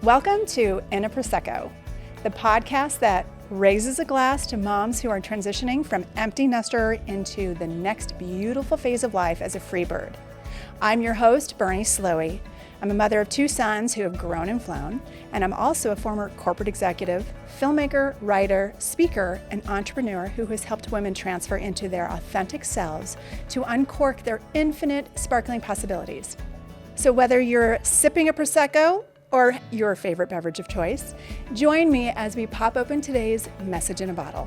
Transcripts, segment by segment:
Welcome to A Prosecco, the podcast that raises a glass to moms who are transitioning from empty nester into the next beautiful phase of life as a free bird. I'm your host, Bernie Slowey. I'm a mother of two sons who have grown and flown, and I'm also a former corporate executive, filmmaker, writer, speaker, and entrepreneur who has helped women transfer into their authentic selves to uncork their infinite sparkling possibilities. So whether you're sipping a Prosecco or your favorite beverage of choice, join me as we pop open today's message in a bottle.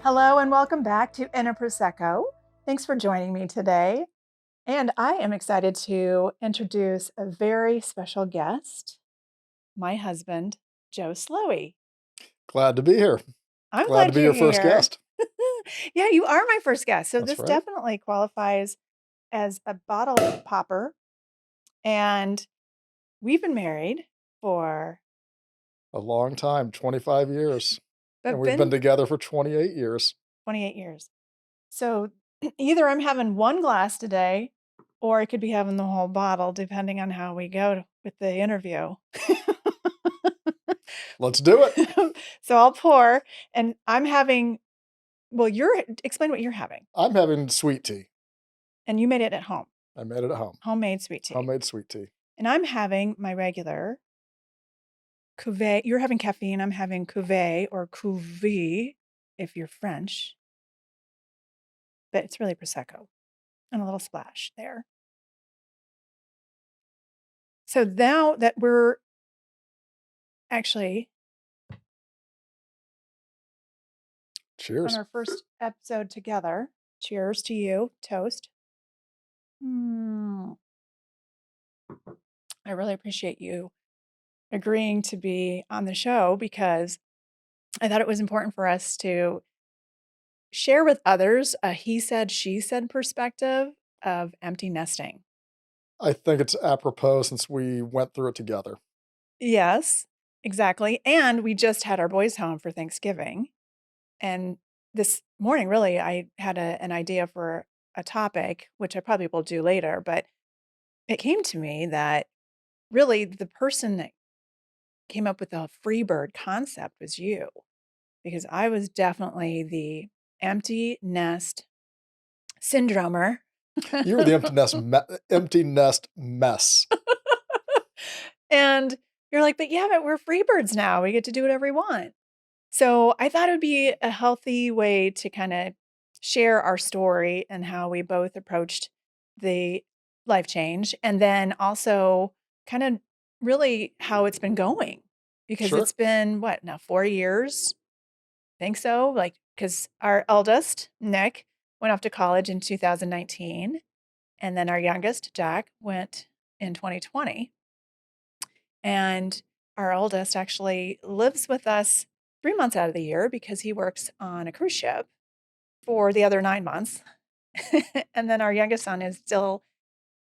Hello and welcome back to A Prosecco. Thanks for joining me today. And I am excited to introduce a very special guest, my husband, Joe Slowey. Glad to be here. I'm glad to be your first guest. Yeah, you are my first guest. So That's this right. definitely qualifies as a bottle popper. And we've been married for A long time, 25 years. but And we've been together for 28 years. 28 years. So either I'm having one glass today or I could be having the whole bottle depending on how we go with the interview. Let's do it. So I'll pour and I'm having, explain what you're having. I'm having sweet tea. And you made it at home. I made it at home. Homemade sweet tea. Homemade sweet tea. And I'm having my regular cuvée. You're having caffeine. I'm having cuvée or cuvée if you're French. But it's really Prosecco and a little splash there. So now that we're actually Cheers. on our first episode together, cheers to you, toast. I really appreciate you agreeing to be on the show because I thought it was important for us to share with others a he said, she said perspective of empty nesting. I think it's apropos since we went through it together. Yes, exactly. And we just had our boys home for Thanksgiving. And this morning, really, I had an idea for a topic, which I probably will do later, but it came to me that really the person that came up with the free bird concept was you, because I was definitely the empty nest syndromer. You were the empty nest mess. And you're like, but we're free birds now. We get to do whatever we want. So I thought it would be a healthy way to kind of share our story and how we both approached the life change. And then also kind of really how it's been going. Because Sure. it's been, 4 years? I think so. Because our eldest, Nick, went off to college in 2019. And then our youngest, Jack, went in 2020. And our oldest actually lives with us 3 months out of the year because he works on a cruise ship for the other 9 months. And then our youngest son is still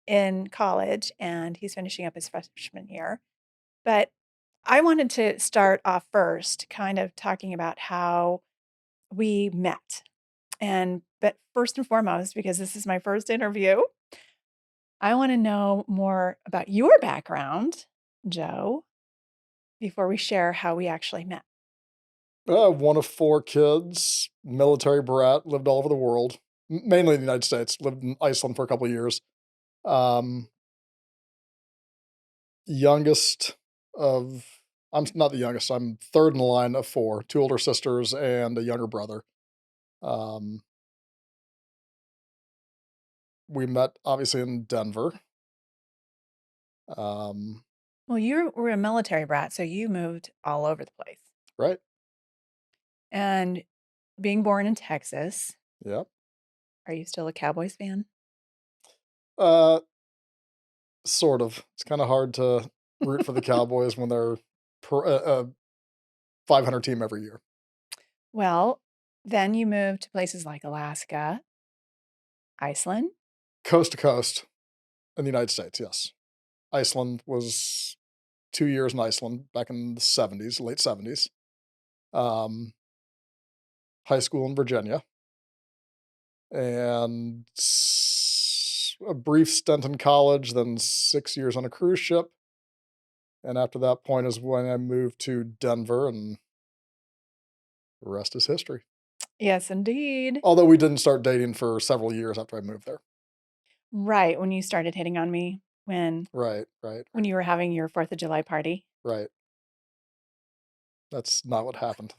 in college and he's finishing up his freshman year. But I wanted to start off first kind of talking about how we met. But first and foremost, because this is my first interview, I want to know more about your background, Joe, before we share how we actually met. One of 4 kids, military brat, lived all over the world, mainly in the United States, lived in Iceland for a couple of years. Youngest of, I'm not the youngest, I'm third in the line of 4, 2 older sisters and a younger brother. We met obviously in Denver. Well, you were a military brat, so you moved all over the place. Right. And being born in Texas, Yep. are you still a Cowboys fan? Sort of. It's kind of hard to root for the Cowboys when they're a 500 team every year. Well, then you moved to places like Alaska, Iceland. Coast to coast in the United States, yes. Iceland was 2 years in Iceland back in the 70s, late 70s. High school in Virginia. And a brief stint in college, then 6 years on a cruise ship, and after that point is when I moved to Denver, and the rest is history. Yes, indeed. Although we didn't start dating for several years after I moved there. Right, when you started hitting on me Right, right, when you were having your 4th of July party. right. That's not what happened.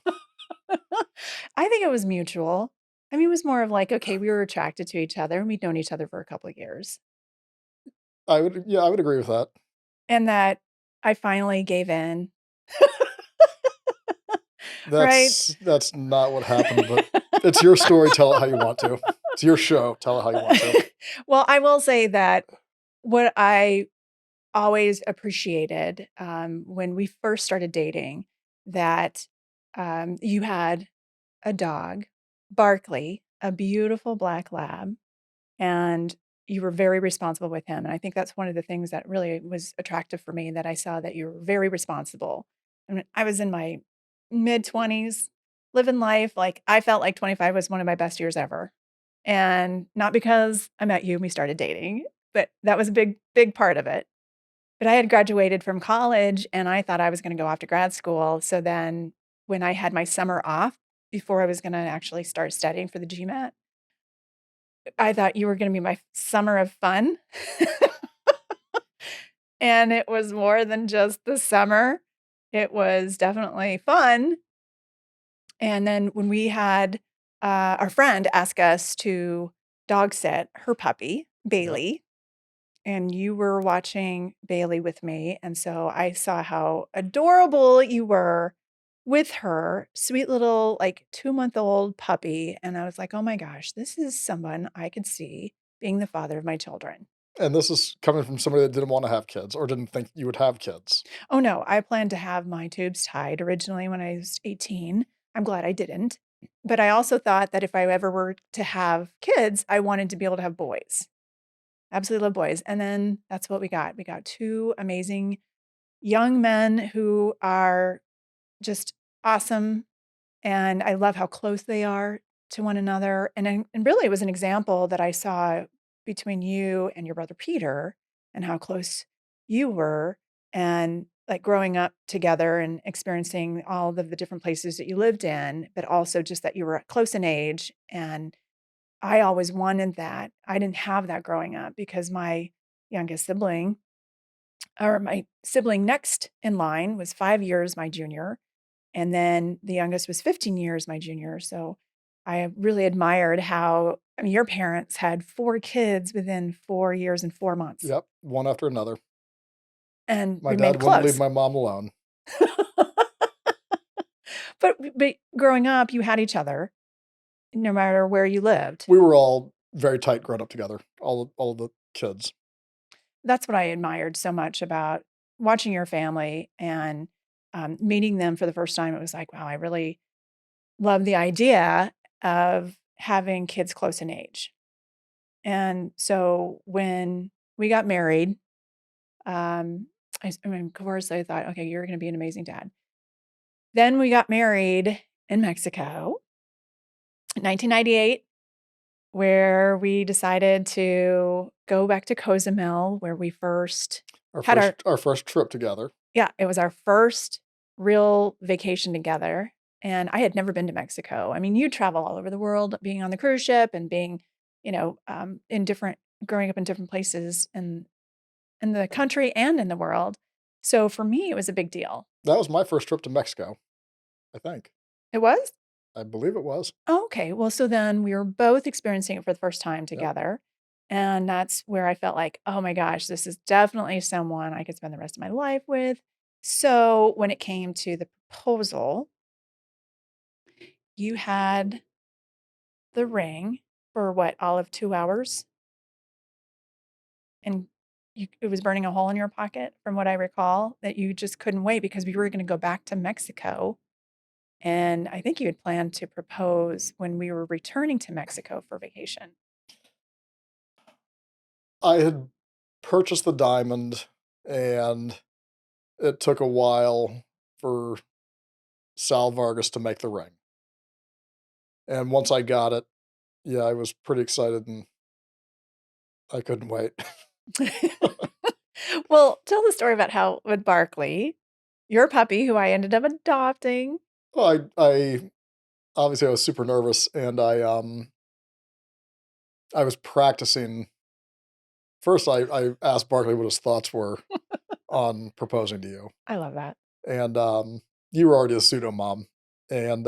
I think it was mutual. I mean, it was more of like, okay, we were attracted to each other and we'd known each other for a couple of years. I would agree with that. And that I finally gave in. Right? That's not what happened, but it's your story, tell it how you want to. It's your show, tell it how you want to. Well, I will say that what I always appreciated, when we first started dating, that, you had a dog, Barkley, a beautiful black lab, and you were very responsible with him, and I think that's one of the things that really was attractive for me, that I saw that you were very responsible. I mean, I was in my mid-20s, living life, like, I felt like 25 was one of my best years ever, and not because I met you and we started dating, but that was a big, big part of it. But I had graduated from college, and I thought I was gonna go off to grad school, so then when I had my summer off before I was gonna actually start studying for the GMAT, I thought you were gonna be my summer of fun. And it was more than just the summer. It was definitely fun. And then when we had, our friend ask us to dog sit her puppy, Yep. Bailey, and you were watching Bailey with me, and so I saw how adorable you were with her, sweet little, like, 2-month-old puppy, and I was like, "Oh my gosh, this is someone I could see being the father of my children." And this is coming from somebody that didn't wanna have kids or didn't think you would have kids. Oh, no, I planned to have my tubes tied originally when I was 18. I'm glad I didn't, but I also thought that if I ever were to have kids, I wanted to be able to have boys. Absolutely love boys, and then that's what we got. We got 2 amazing young men who are just awesome, and I love how close they are to one another, and really it was an example that I saw between you and your brother Peter and how close you were, and, like, growing up together and experiencing all of the different places that you lived in, but also just that you were close in age, and I always wanted that. I didn't have that growing up because my youngest sibling, or my sibling next in line, was 5 years my junior, and then the youngest was 15 years my junior, so I really admired how, I mean, your parents had 4 kids within 4 years and 4 months Yep, one after another. and My remained dad wouldn't leave close. my mom alone. But growing up, you had each other no matter where you lived. We were all very tight growing up together, all of the kids. That's what I admired so much about watching your family and, meeting them for the first time. It was like, wow, I really love the idea of having kids close in age. And so when we got married, I mean, of course, I thought, okay, you're going to be an amazing dad. Then we got married in Mexico in 1998, where we decided to go back to Cozumel, where we first had our, Our first trip together. yeah, it was our first real vacation together. And I had never been to Mexico. I mean, you travel all over the world, being on the cruise ship and being, in different, growing up in different places in the country and in the world. So for me, it was a big deal. That was my first trip to Mexico, I think. It was? I believe it was. Oh, okay. Well, so then we were both experiencing it for the first time Yep. together. And that's where I felt like, oh my gosh, this is definitely someone I could spend the rest of my life with. So when it came to the proposal, you had the ring for what, all of 2 hours? And it was burning a hole in your pocket, from what I recall, that you just couldn't wait because we were going to go back to Mexico. And I think you had planned to propose when we were returning to Mexico for vacation. I had purchased the diamond, and it took a while for Sal Vargas to make the ring. And once I got it, yeah, I was pretty excited, and I couldn't wait. Well, tell the story about how with Barkley, your puppy, who I ended up adopting. Well, I obviously, I was super nervous, and I was practicing. First, I asked Barkley what his thoughts were on proposing to you, I love that. and, you were already a pseudo mom, and,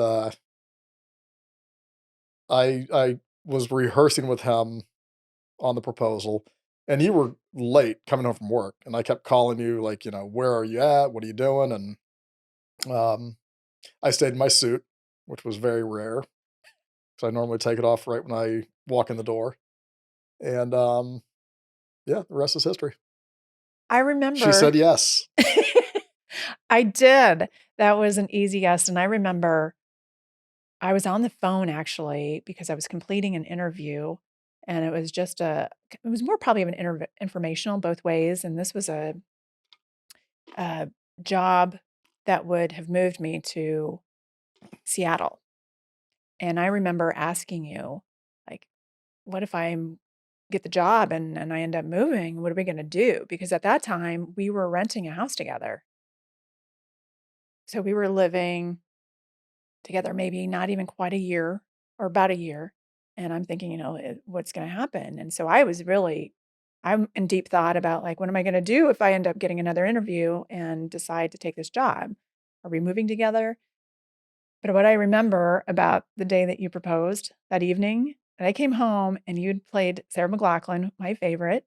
I was rehearsing with him on the proposal, and you were late coming home from work, and I kept calling you, like, "Where are you at? What are you doing?" And, um, I stayed in my suit, which was very rare, because I normally take it off right when I walk in the door, and, yeah, the rest is history. I She said remember yes. I did. That was an easy yes, and I remember I was on the phone actually because I was completing an interview, and it was just it was more probably of an informational both ways, and this was a job that would have moved me to Seattle. And I remember asking you, like, what if I get the job and I end up moving? What are we gonna do? Because at that time, we were renting a house together. So we were living together maybe not even quite a year or about a year. And I'm thinking, what's gonna happen? And so I'm in deep thought about like, what am I gonna do if I end up getting another interview and decide to take this job? Are we moving together? But what I remember about the day that you proposed that evening, that I came home and you'd played Sarah McLachlan, my favorite,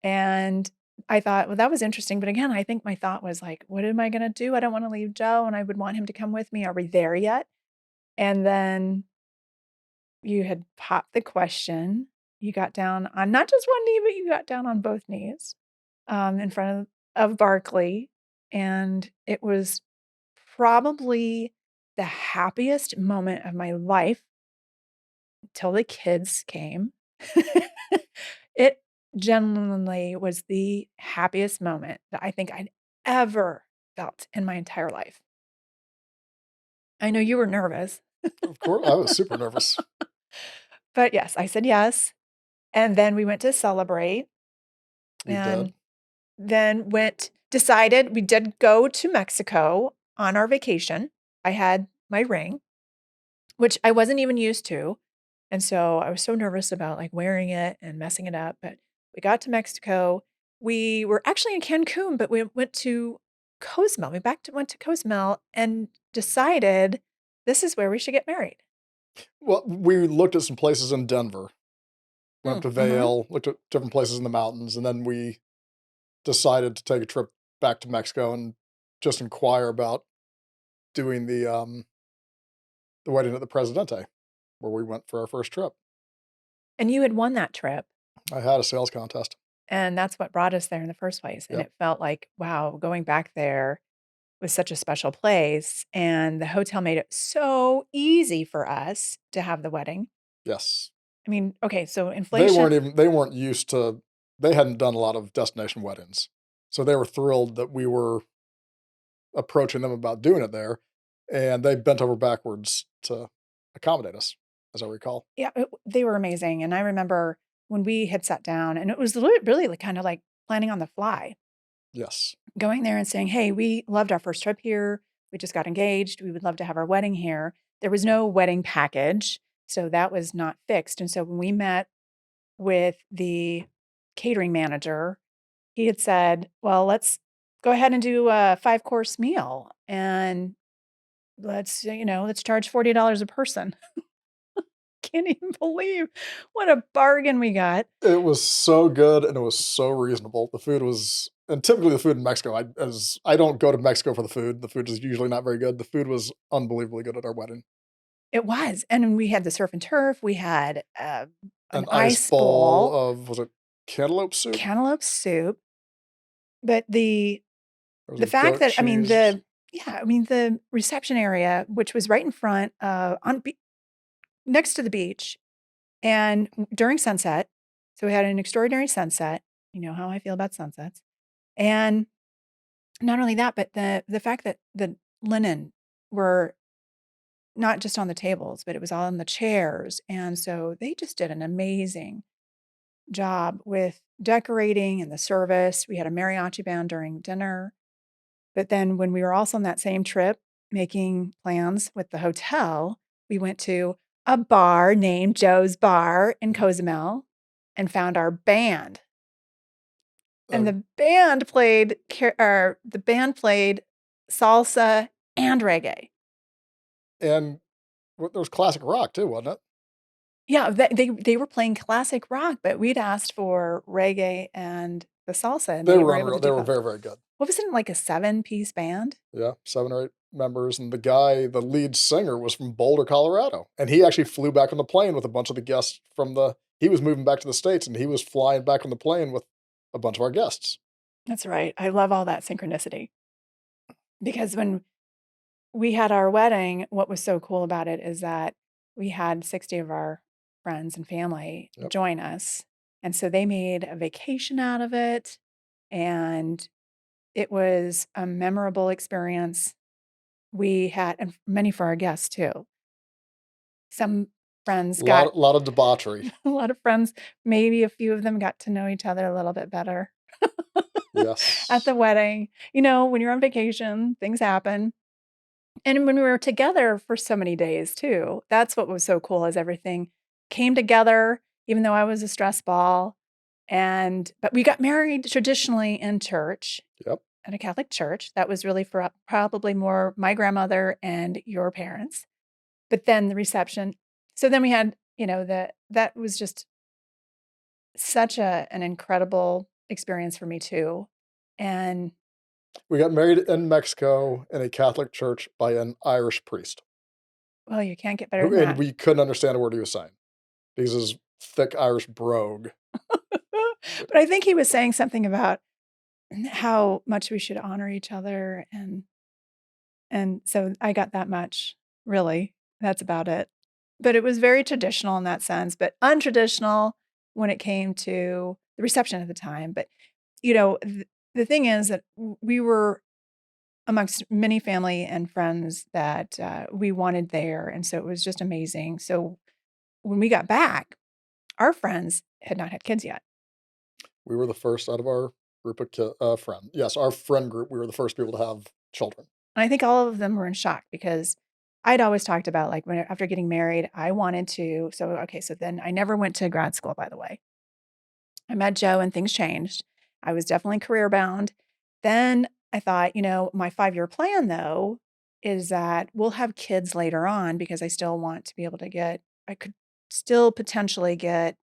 and I thought, well, that was interesting. But again, I think my thought was like, what am I going to do? I don't want to leave Joe and I would want him to come with me. Are we there yet? And then you had popped the question. You got down on not just one knee, but you got down on both knees in front of Barkley. And it was probably the happiest moment of my life till the kids came. It genuinely was the happiest moment that I think I'd ever felt in my entire life. I know you were nervous, Of course, I was super nervous. but yes, I said yes, and then we went to celebrate We did. and then decided we did go to Mexico on our vacation. I had my ring, which I wasn't even used to. And so I was so nervous about like wearing it and messing it up. But we got to Mexico. We were actually in Cancun, but we went to Cozumel. Went to Cozumel and decided this is where we should get married. Well, we looked at some places in Denver, went up to Mm-hmm. Vail, looked at different places in the mountains, and then we decided to take a trip back to Mexico and just inquire about doing the wedding at the Presidente, where we went for our first trip. And you had won that trip. I had a sales contest. And that's what brought us there in the first place. And Yep. it felt like, wow, going back there was such a special place. And the hotel made it so easy for us to have the wedding. Yes. I mean, okay, so inflation. They weren't used to they hadn't done a lot of destination weddings. So they were thrilled that we were approaching them about doing it there, and they bent over backwards to accommodate us, as I recall. Yeah, they were amazing, and I remember when we had sat down, and it was really like, kinda like planning on the fly, Yes. going there and saying, "Hey, we loved our first trip here. We just got engaged. We would love to have our wedding here." There was no wedding package, so that was not fixed, and so when we met with the catering manager, he had said, "Well, let's go ahead and do a five-course meal, and let's charge $40 a person." Can't even believe what a bargain we got. It was so good and it was so reasonable. The food was and typically the food in Mexico, I don't go to Mexico for the food. The food is usually not very good. The food was unbelievably good at our wedding. It was, and then we had the surf and turf, we had, an An ice ice bowl bowl, of was it cantaloupe soup? cantaloupe soup, but Or was the it fact goat that I mean, cheese? the reception area, which was right in front, on be next to the beach and during sunset, so we had an extraordinary sunset, you know how I feel about sunsets, and not only that, but the fact that the linen were not just on the tables, but it was on the chairs, and so they just did an amazing job with decorating and the service. We had a mariachi band during dinner. But then when we were also on that same trip making plans with the hotel, we went to a bar named Joe's Bar in Mhm. Cozumel and found our band. And Uh, the band played salsa and reggae. and there was classic rock too, wasn't it? Yeah, they were playing classic rock, but we'd asked for reggae and the salsa, and They they were were able unreal. to They do were both. very, very good. What was it, like a seven-piece band? Yeah, 7 or 8 members, and the lead singer was from Boulder, Colorado, and he actually flew back on the plane with a bunch of the guests from the he was moving back to the States, and he was flying back on the plane with a bunch of our guests. That's right. I love all that synchronicity because when we had our wedding, what was so cool about it is that we had 60 of our friends and family Yep. join us. And so they made a vacation out of it. And it was a memorable experience. We had, and many for our guests too. Some friends got, Lot of debauchery. a lot of friends, maybe a few of them got to know each other a little bit better at Yes. the wedding. You know, when you're on vacation, things happen. And when we were together for so many days too, that's what was so cool is everything came together, even though I was a stress ball. But we got married traditionally in church, Yep. at a Catholic church. That was really for probably more my grandmother and your parents. But then the reception. So then we had, that was just such an incredible experience for me too. And We got married in Mexico in a Catholic church by an Irish priest, well, you can't get better who than and that. we couldn't understand a word he was saying because his thick Irish brogue. But I think he was saying something about how much we should honor each other, and so I got that much, really. That's about it. But it was very traditional in that sense, but untraditional when it came to the reception at the time. But, the thing is that we were amongst many family and friends that, we wanted there, and so it was just amazing. So when we got back, our friends had not had kids yet. We were the first out of our group of friend. Yes, our friend group, we were the first people to have children. And I think all of them were in shock because I'd always talked about, like, when after getting married, I wanted to so then I never went to grad school, by the way. I met Joe and things changed. I was definitely career bound. Then I thought, my 5-year plan, though, is that we'll have kids later on because I still want to be able to I could still potentially get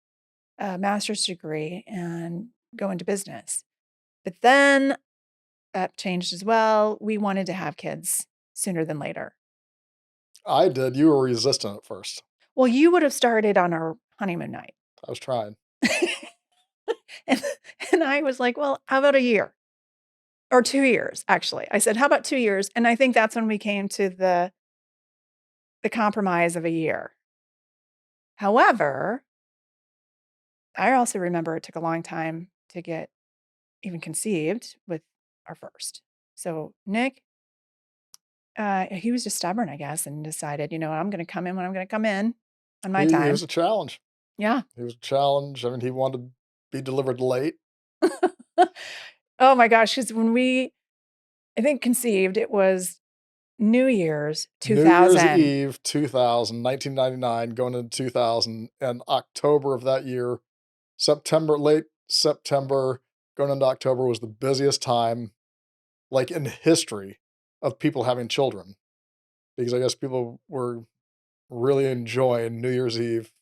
a master's degree and go into business. But then that changed as well. We wanted to have kids sooner than later. I did. You were resistant at first. Well, you would have started on our honeymoon night. I was trying. And and I was like, "Well, how about a year?" Or 2 years, actually. I said, "How about 2 years?" And I think that's when we came to the compromise of a year. However, I also remember it took a long time to get even conceived with our first. So, Nick, he was just stubborn, I guess, and decided, I'm gonna come in when I'm gonna come in on my He was time. a challenge. Yeah. He was a challenge. I mean, he wanted to be delivered late. Oh my gosh, because I think conceived, it was New Year's New Year's 2000. Eve, 2000, 1999, going into 2000, and October of that year, late September, going into October was the busiest time, like in history, of people having children. Because I guess people were really enjoying New Year's Eve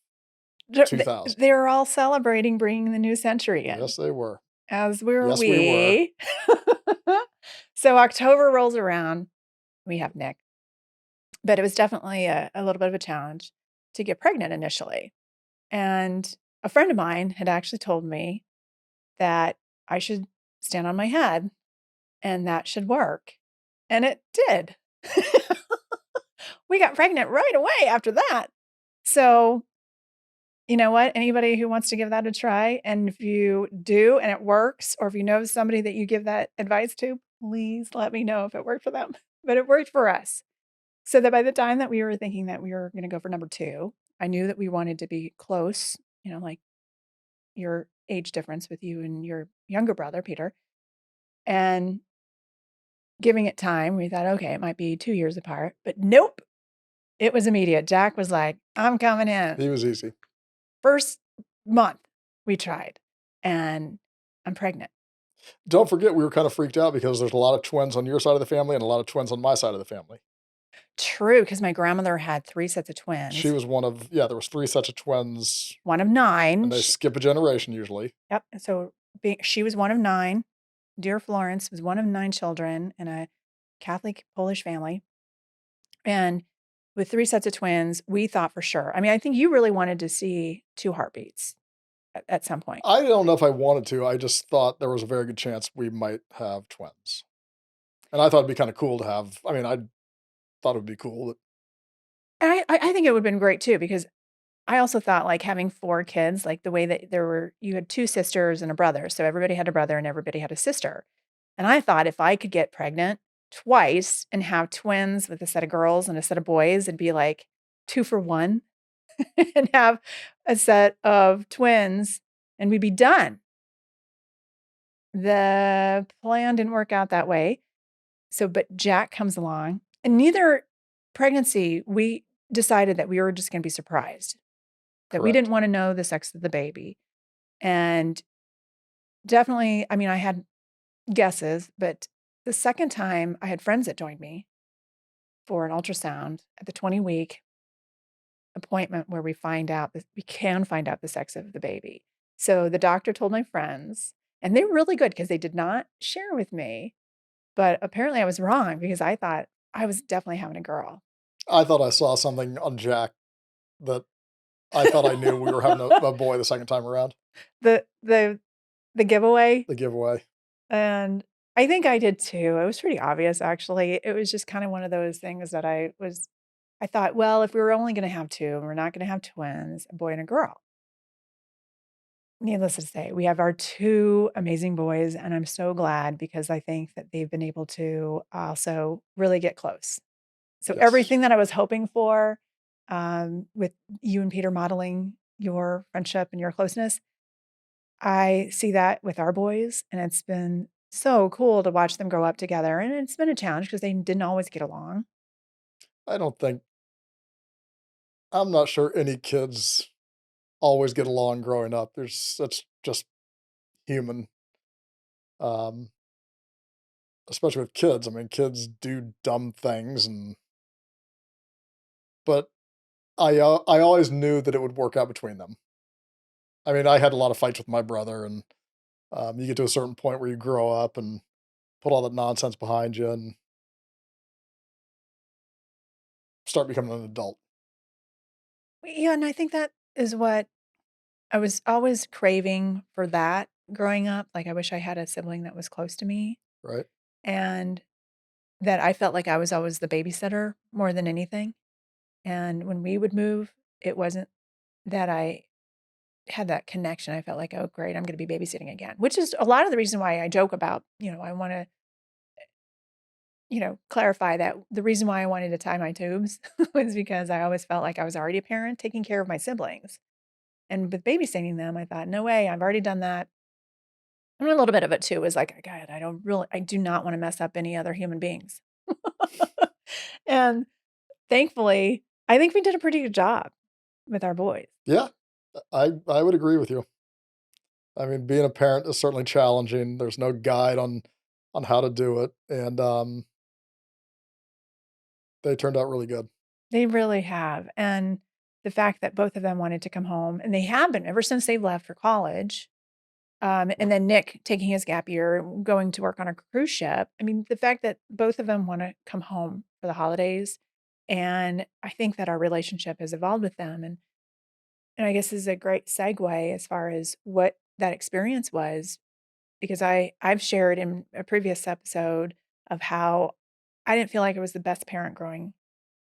They're 2000. they were all celebrating bringing the new century in, Yes, they were. as were Yes, we were. we. So October rolls around, we have Nick, but it was definitely a little bit of a challenge to get pregnant initially, and a friend of mine had actually told me that I should stand on my head, and that should work, and it did. We got pregnant right away after that. So, you know what? Anybody who wants to give that a try, and if you do and it works, or if you know somebody that you give that advice to, please let me know if it worked for them. But it worked for us. So that by the time that we were thinking that we were going to go for number two, I knew that we wanted to be close, like your age difference with you and your younger brother, Peter, and giving it time. We thought, okay, it might be 2 years apart, but nope, it was immediate. Jack was like, I'm coming in. He was easy. First month we tried, and I'm pregnant. Don't forget, we were kind of freaked out because there's a lot of twins on your side of the family and a lot of twins on my side of the family. True, because my grandmother had 3 sets of She twins, was one of, yeah, there was 3 sets of twins, one of 9. and they skip a generation usually. Yep, and so she was one of 9. Dear Florence was one of 9 children in a Catholic Polish family, and with 3 sets of twins, we thought for sure. I mean, I think you really wanted to see 2 heartbeats at some point. I don't know if I wanted to, I just thought there was a very good chance we might have twins. And I thought it'd be kinda cool to have, I mean, I thought it would be cool that And I think it would've been great too because I also thought, like, having 4 kids, like, the way that you had 2 sisters and a brother, so everybody had a brother and everybody had a sister, and I thought if I could get pregnant twice and have twins with a set of girls and a set of boys, it'd be like 2 for 1 and have a set of twins, and we'd be done. The plan didn't work out that way, so but Jack comes along, and neither pregnancy, we decided that we were just gonna be surprised, that we didn't correct. wanna know the sex of the baby. And definitely, I mean, I had guesses, but the second time I had friends that joined me for an ultrasound at the 20-week appointment where we can find out the sex of the baby. So the doctor told my friends, and they were really good because they did not share with me, but apparently I was wrong because I thought I was definitely having a girl. I thought I saw something on Jack that I thought I knew we were having a boy the second time around, The the the giveaway. the giveaway. And I think I did too. It was pretty obvious, actually. It was just kind of one of those things that I thought, well, if we were only going to have 2 and we're not going to have twins, a boy and a girl. Needless to say, we have our 2 amazing boys, and I'm so glad because I think that they've been able to also really get close. So Yes. everything that I was hoping for, with you and Peter modeling your friendship and your closeness, I see that with our boys, and it's been so cool to watch them grow up together, and it's been a challenge because they didn't always get along. I don't think I'm not sure any kids always get along growing up. That's just human, um, especially with kids. I mean, kids do dumb things, and but I always knew that it would work out between them. I mean, I had a lot of fights with my brother, and you get to a certain point where you grow up and put all that nonsense behind you and start becoming an adult, Yeah, and I think that is what I was always craving for that growing up, like, I wish I had a sibling that was close to me, right? and that I felt like I was always the babysitter more than anything, and when we would move, it wasn't that I had that connection. I felt like, "Oh, great, I'm gonna be babysitting again," which is a lot of the reason why I joke about, I wanna, clarify that the reason why I wanted to tie my tubes was because I always felt like I was already a parent taking care of my siblings, and with babysitting them, I thought, "No way, I've already done that." And a little bit of it too was like, "God, I do not wanna mess up any other human beings." And thankfully, I think we did a pretty good job with our boys. Yeah, I would agree with you. I mean, being a parent is certainly challenging. There's no guide on how to do it, and they turned out really good. They really have, and the fact that both of them wanted to come home, and they have been ever since they've left for college, and then Nick taking his gap year, going to work on a cruise ship. I mean, the fact that both of them wanna come home for the holidays, and I think that our relationship has evolved with them, and I guess this is a great segue as far as what that experience was, because I've shared in a previous episode of how I didn't feel like I was the best parent growing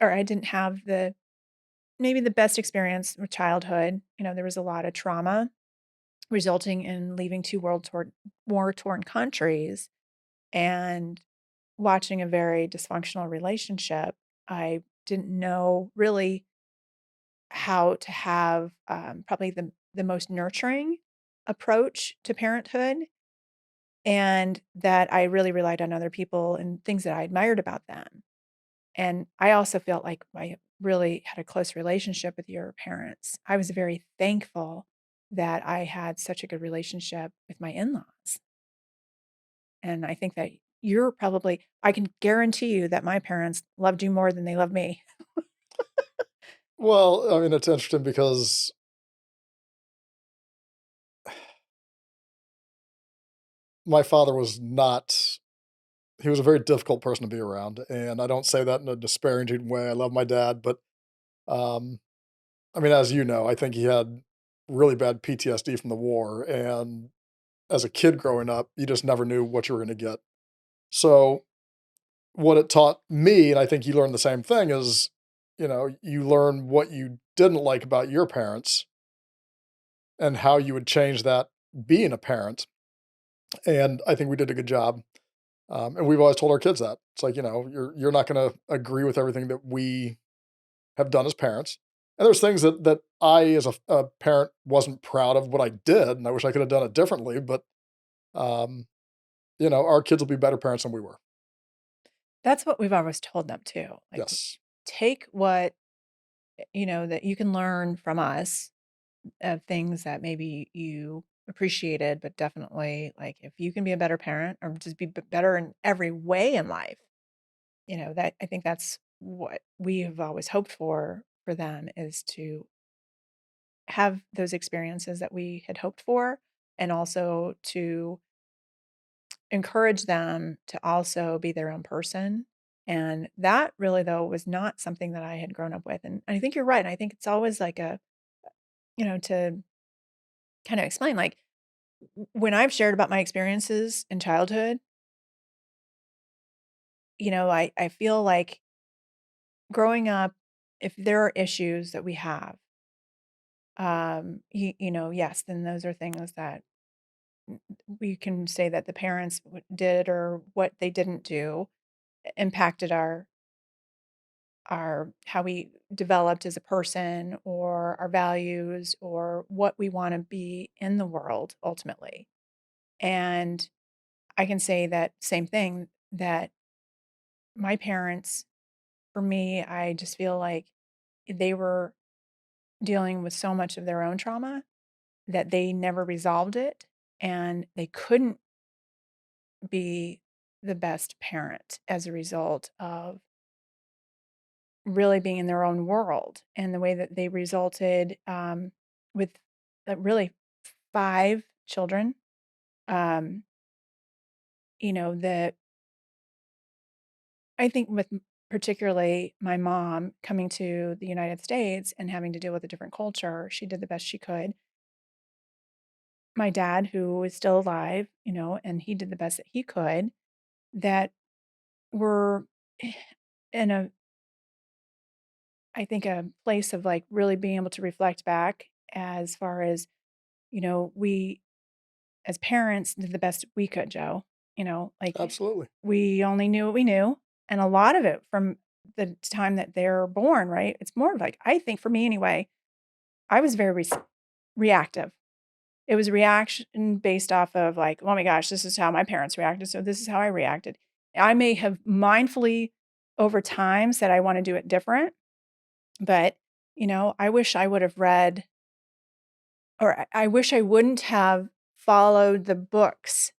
or I didn't have maybe the best experience with childhood. There was a lot of trauma resulting in leaving 2 war-torn countries and watching a very dysfunctional relationship. I didn't know really how to have, probably the most nurturing approach to parenthood, and that I really relied on other people and things that I admired about them. And I also felt like I really had a close relationship with your parents. I was very thankful that I had such a good relationship with my in-laws. And I think that you're probably I can guarantee you that my parents loved you more than they love me. Well, I mean, it's interesting because my father was not he was a very difficult person to be around, and I don't say that in a disparaging way. I love my dad, but, um, I mean, as you know, I think he had really bad PTSD from the war, and as a kid growing up, you just never knew what you were gonna get. So, what it taught me, and I think you learned the same thing, is, you learn what you didn't like about your parents and how you would change that being a parent, and I think we did a good job. And we've always told our kids that. It's like, you're not gonna agree with everything that we have done as parents. And there's things that I as a parent wasn't proud of what I did, and I wish I could have done it differently, but, um, our kids will be better parents than we were. That's what we've always told them too. Like, Yes, take what, that you can learn from us of things that maybe you appreciated, but definitely, like, if you can be a better parent or just be better in every way in life, that I think that's what we have always hoped for them is to have those experiences that we had hoped for, and also to encourage them to also be their own person. And that really, though, was not something that I had grown up with. And I think you're right. I think it's always like to kind of explain, like, when I've shared about my experiences in childhood, I feel like growing up, if there are issues that we have, yes, then those are things that we can say that the parents did or what they didn't do impacted our how we developed as a person or our values or what we want to be in the world ultimately. And I can say that same thing that my parents, for me, I just feel like they were dealing with so much of their own trauma that they never resolved it and they couldn't be the best parent as a result of really being in their own world and the way that they resulted with really five children. Um, that I think with particularly my mom coming to the United States and having to deal with a different culture, she did the best she could. My dad, who is still alive, and he did the best that he could, that were in I think, a place of like really being able to reflect back as far as, we as parents did the best we could, Joe. Like absolutely. we only knew what we knew. And a lot of it from the time that they're born, right? It's more of like, I think for me anyway, I was very reactive. It was reaction based off of like, oh my gosh, this is how my parents reacted. So this is how I reacted. I may have mindfully over time said I want to do it different, but I wish I would have read or I wish I wouldn't have followed the books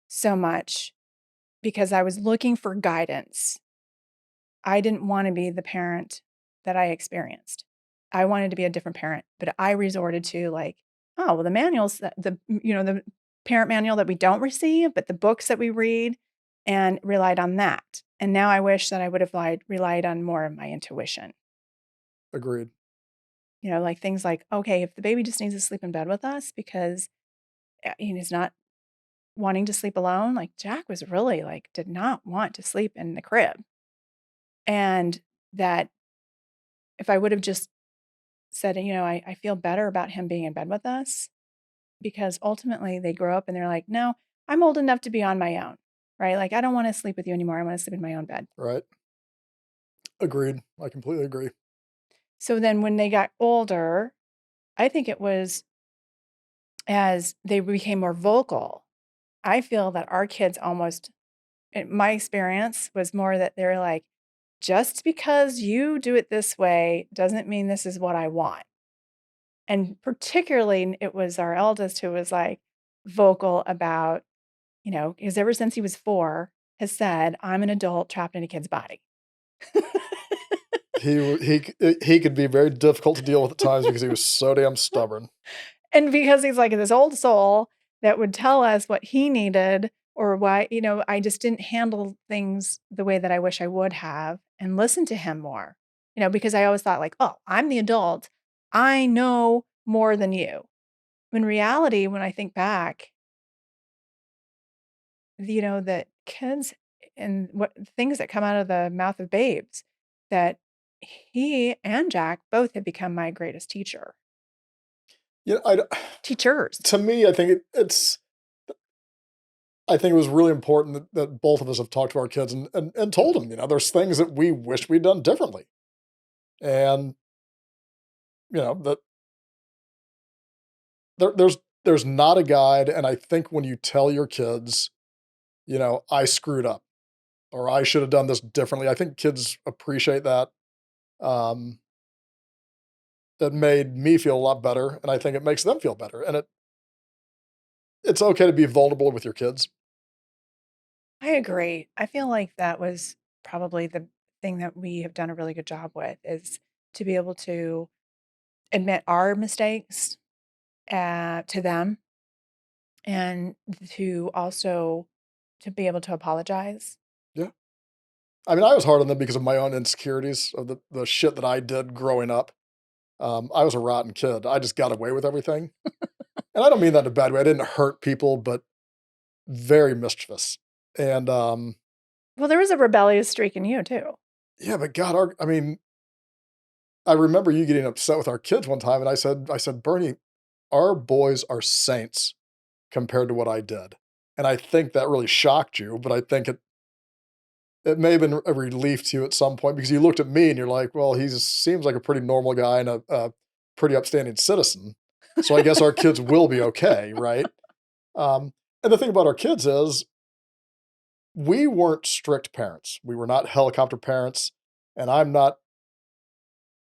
so much because I was looking for guidance. I didn't want to be the parent that I experienced. I wanted to be a different parent, but I resorted to like, oh, well, the manuals, the parent manual that we don't receive, but the books that we read and relied on that. And now I wish that I would have relied on more of my intuition. Agreed. Like things like, okay, if the baby just needs to sleep in bed with us because he's not wanting to sleep alone, like Jack was really like, did not want to sleep in the crib. And that if I would have just said, I feel better about him being in bed with us because ultimately they grow up and they're like, no, I'm old enough to be on my own, right? Like, I don't want to sleep with you anymore. I want to sleep in my own bed. Right. Agreed. I completely agree. So then when they got older, I think it was as they became more vocal. I feel that our kids almost, my experience was more that they're like, just because you do it this way doesn't mean this is what I want. And particularly, it was our eldest who was like vocal about, because ever since he was 4, has said, I'm an adult trapped in a kid's body. He could be very difficult to deal with at times because he was so damn stubborn. And because he's like this old soul that would tell us what he needed or why, I just didn't handle things the way that I wish I would have and listen to him more, because I always thought like, oh, I'm the adult. I know more than you. In reality, when I think back, that kids and what things that come out of the mouth of babes, that he and Jack both have become my greatest Yeah, I d teachers. to me, I think it was really important that both of us have talked to our kids and told them, there's things that we wish we'd done differently. And, that there's not a guide, and I think when you tell your kids, "I screwed up," or "I should have done this differently," I think kids appreciate that. Um, it made me feel a lot better, and I think it makes them feel better, and it's okay to be vulnerable with your kids. I agree. I feel like that was probably the thing that we have done a really good job with is to be able to admit our mistakes to them and to also to be able to apologize. Yeah. I mean, I was hard on them because of my own insecurities of the shit that I did growing up. I was a rotten kid. I just got away with everything, and I don't mean that in a bad way. I didn't hurt people, but very mischievous. And Well, there was a rebellious streak in you too. yeah, but God, I mean, I remember you getting upset with our kids one time, and I said, Bernie, our boys are saints compared to what I did, and I think that really shocked you. But I think it may have been a relief to you at some point because you looked at me and you're like, well, he seems like a pretty normal guy and a pretty upstanding citizen. So I guess our kids will be okay, right? Um, and the thing about our kids is we weren't strict parents. We were not helicopter parents. And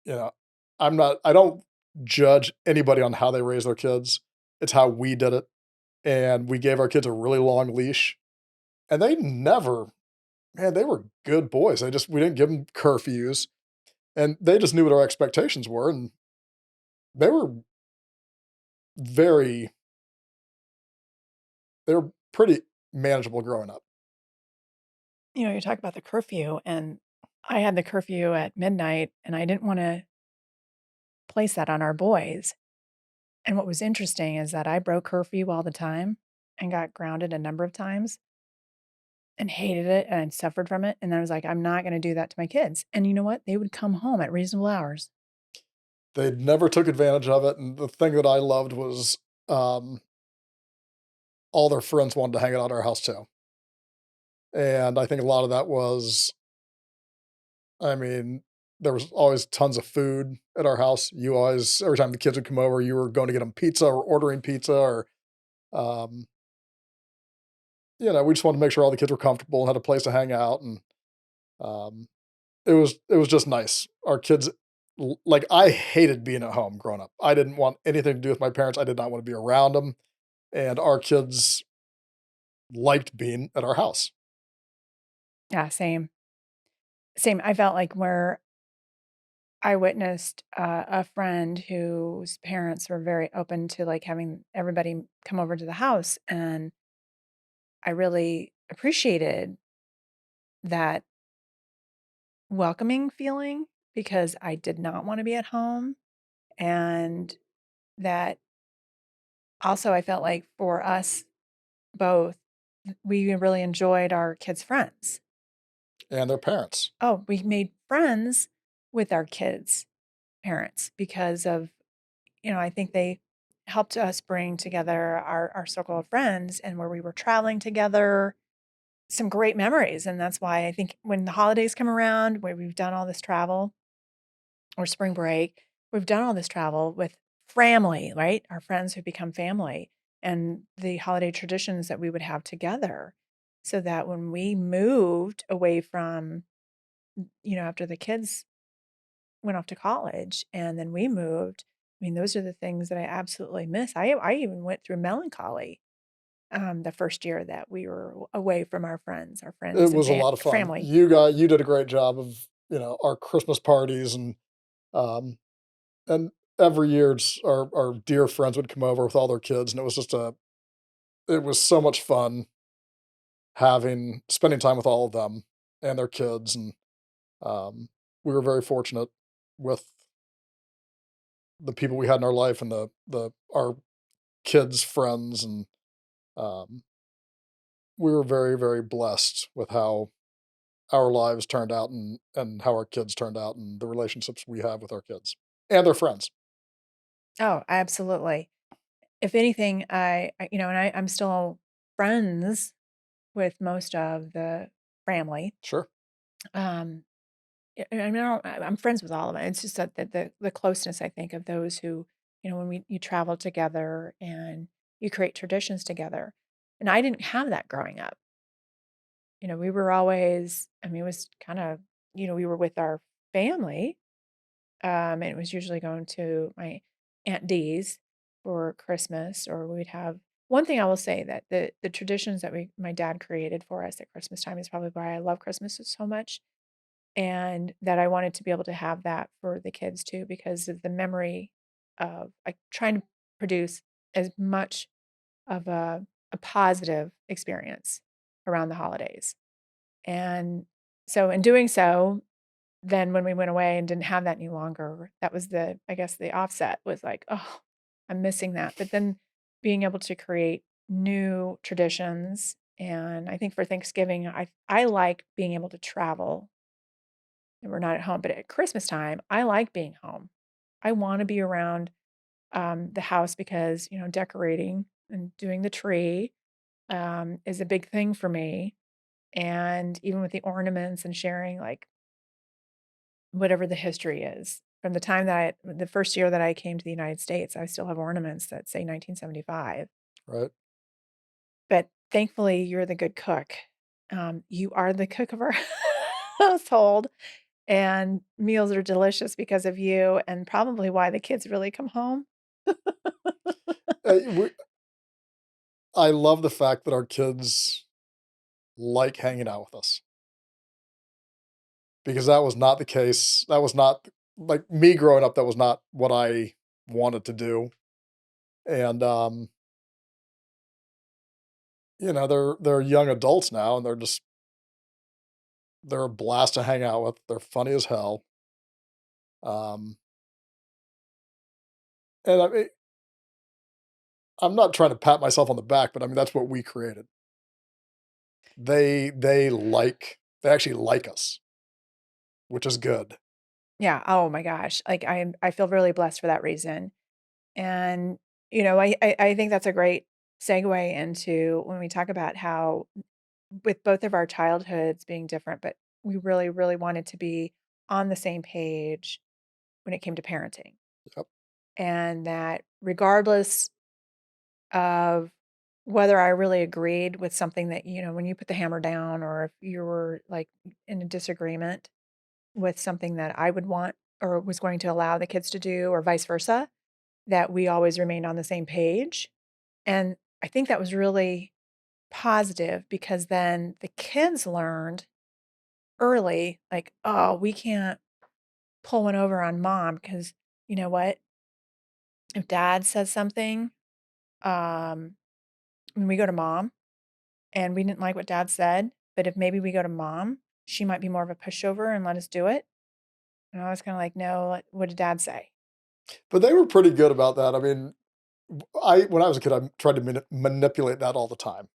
you know, I don't judge anybody on how they raise their kids. It's how we did it. And we gave our kids a really long leash. And they never, man, they were good boys. We didn't give them curfews and they just knew what our expectations were. And they were very, they were pretty manageable growing up. You talk about the curfew, and I had the curfew at midnight, and I didn't want to place that on our boys. And what was interesting is that I broke curfew all the time and got grounded a number of times and hated it and suffered from it. And then I was like, I'm not going to do that to my kids. And you know what? They would come home at reasonable hours. They never took advantage of it. And the thing that I loved was um, all their friends wanted to hang out at our house too. And I think a lot of that was, I mean, there was always tons of food at our house. You always, every time the kids would come over, you were going to get them pizza or ordering pizza or, um, we just wanted to make sure all the kids were comfortable and had a place to hang out. And um, it was just nice. Our kids, like I hated being at home growing up. I didn't want anything to do with my parents. I did not want to be around them. And our kids liked being at our house. Yeah, same. Same. I felt like where I witnessed a friend whose parents were very open to like having everybody come over to the house. And I really appreciated that welcoming feeling because I did not want to be at home. And that also I felt like for us both, we really enjoyed our kids' friends. And their parents. Oh, we made friends with our kids' parents because of, I think they helped us bring together our circle of friends and where we were traveling together, some great memories. And that's why I think when the holidays come around, where we've done all this travel or spring break, we've done all this travel with family, right? Our friends who become family, and the holiday traditions that we would have together, so that when we moved away from, after the kids went off to college and then we moved, I mean, those are the things that I absolutely miss. I even went through melancholy the first year that we were away from our It friends and was a lot of fun. family. You did a great job of, our Christmas parties um, and every year it's our dear friends would come over with all their kids, and it was so much fun spending time with all of them and their kids, and, um, we were very fortunate with the people we had in our life and the our kids' friends, and, um, we were very, very blessed with how our lives turned out and how our kids turned out and the relationships we have with our kids and their friends. Oh, absolutely. If anything, I'm still friends with most of the family. Sure. Um, I mean, I'm friends with all of them. It's just that the closeness, I think, of those who, when you travel together and you create traditions together. And I didn't have that growing up. We were always, I mean, it was kind of, we were with our family. And it was usually going to my Aunt Dee's for Christmas, or we'd have one thing I will say that the traditions that my dad created for us at Christmas time is probably why I love Christmas so much, and that I wanted to be able to have that for the kids too, because of the memory of like trying to produce as much of a positive experience around the holidays. And so in doing so, then when we went away and didn't have that any longer, that was I guess the offset was like, oh, I'm missing that. But then being able to create new traditions. And I think for Thanksgiving, I like being able to travel and we're not at home. But at Christmas time, I like being home. I want to be around the house because, decorating and doing the tree is a big thing for me. And even with the ornaments and sharing, like, whatever the history is. From the time that the first year that I came to the United States, I still have ornaments that say 1975. Right. But thankfully, you're the good cook. You are the cook of our household, and meals are delicious because of you, and probably why the kids really come home. Uh, we I love the fact that our kids like hanging out with us because that was not the case. That was not like me growing up. That was not what I wanted to do. And they're young adults now, and they're a blast to hang out with. They're funny as hell. Um, and I'm not trying to pat myself on the back, but I mean that's what we created. They actually like us, which is good. Yeah. Oh my gosh. Like I feel really blessed for that reason. And I think that's a great segue into when we talk about how with both of our childhoods being different, but we really, really wanted to be on the same page when it came to parenting. Yep. And that regardless of whether I really agreed with something that, when you put the hammer down or if you were like in a disagreement with something that I would want or was going to allow the kids to do or vice versa, that we always remained on the same page. And I think that was really positive because then the kids learned early, like, oh, we can't pull one over on mom because you know what? If dad says something, um, when we go to mom and we didn't like what dad said, but if maybe we go to mom, she might be more of a pushover and let us do it. And I was kind of like, no, what did dad say? But they were pretty good about that. I mean, I when I was a kid, I tried to manipulate that all the time.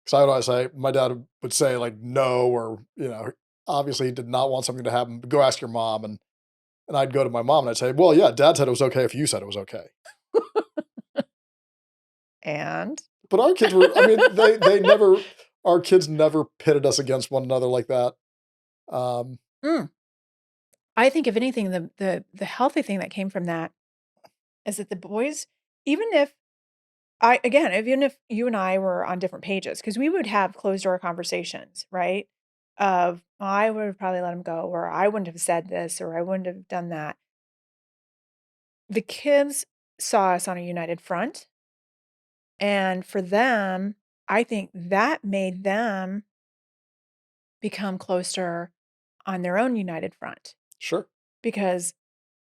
Because I would always say, my dad would say like no, or obviously he did not want something to happen. But go ask your mom, and I'd go to my mom and I'd say, well, yeah, dad said it was okay if you said it was okay. And But our kids were, I mean, our kids never pitted us against one another like that. Um, mm, I think if anything, the healthy thing that came from that is that the boys, even if even if you and I were on different pages, because we would have closed door conversations, right? Of I would have probably let him go, or I wouldn't have said this, or I wouldn't have done that. The kids saw us on a united front, and for them, I think that made them become closer on their own united front. Sure. Because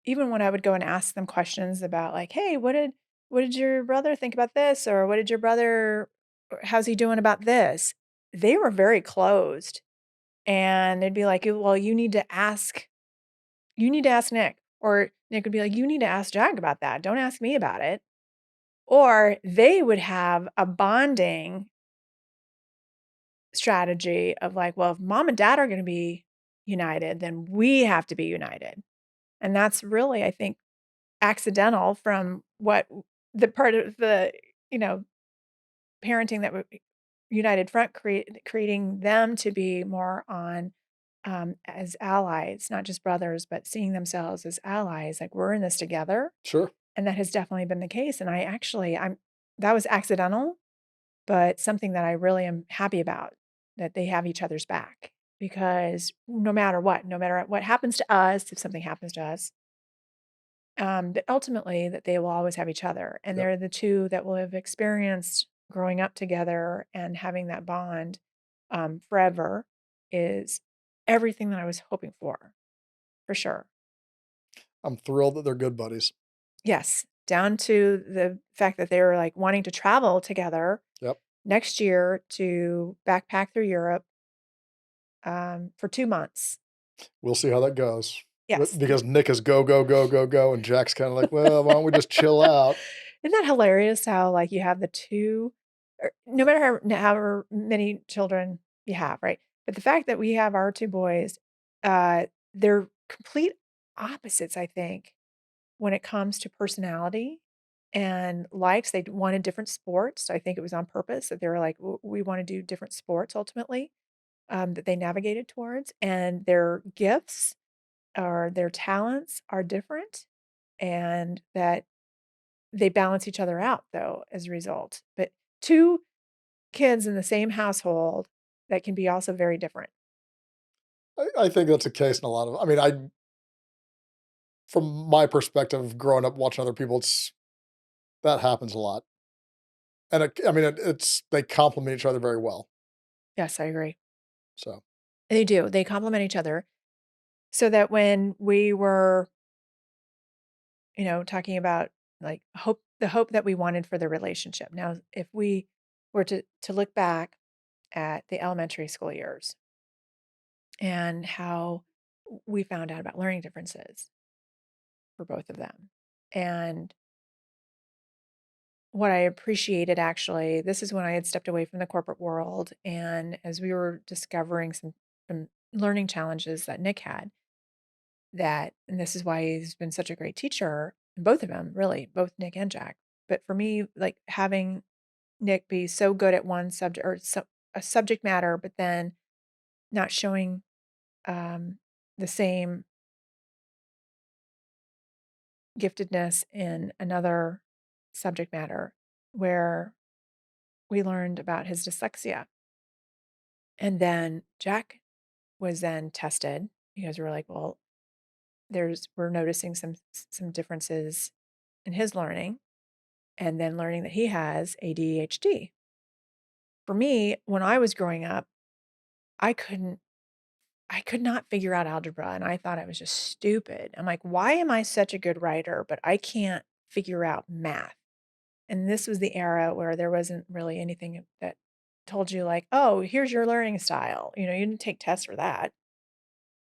even when I would go and ask them questions about like, "Hey, what did your brother think about this?" Or "What did your brother how's he doing about this?" They were very closed, and they'd be like, "Well, you need to ask Nick." Or Nick would be like, "You need to ask Jack about that. Don't ask me about it." Or they would have a bonding strategy of like, "Well, if mom and dad are gonna be united, then we have to be united." And that's really, I think, accidental from what the part of the, you know, parenting that united front creating them to be more on, as allies, not just brothers, but seeing themselves as allies, like, "We're in this together," Sure. and that has definitely been the case, and I'm that was accidental, but something that I really am happy about, that they have each other's back, because no matter what happens to us, if something happens to us, that ultimately that they will always have each other, and Yep. they're the 2 that will have experienced growing up together and having that bond, forever is everything that I was hoping for sure. I'm thrilled that they're good buddies. Yes, down to the fact that they were, like, wanting to travel together Yep. next year to backpack through Europe, for 2 months. We'll see how that goes. Yes. Because Nick is go, go, go, go, go, and Jack's kinda like, "Well, why don't we just chill out?" Isn't that hilarious how, like, you have the 2 or no matter however many children you have, right? But the fact that we have our 2 boys, they're complete opposites, I think, when it comes to personality and likes. They wanted different sports. I think it was on purpose that they were like, We wanna do different sports ultimately," that they navigated towards, and their gifts or their talents are different, and that they balance each other out, though, as a result. But 2 kids in the same household that can be also very different. I think that's the case in a lot of, I mean, I from my perspective, growing up watching other people, it's that happens a lot. And I mean, it's they complement each other very well. Yes, I agree. So, They do. They complement each other so that when we were, talking about, like, the hope that we wanted for the relationship. Now, if we were to look back at the elementary school years and how we found out about learning differences for both of them, and what I appreciated actually, this is when I had stepped away from the corporate world, and as we were discovering some learning challenges that Nick had, and this is why he's been such a great teacher, both of them, really, both Nick and Jack. But for me, like having Nick be so good at one subject or a subject matter, but then not showing um, the same giftedness in another subject matter, where we learned about his dyslexia. And then Jack was then tested because we were like, well, we're noticing some differences in his learning, and then learning that he has ADHD. For me, when I was growing up, I couldn't I could not figure out algebra, and I thought I was just stupid. I'm like, why am I such a good writer, but I can't figure out math? And this was the era where there wasn't really anything that told you like, oh, here's your learning style. You didn't take tests for that.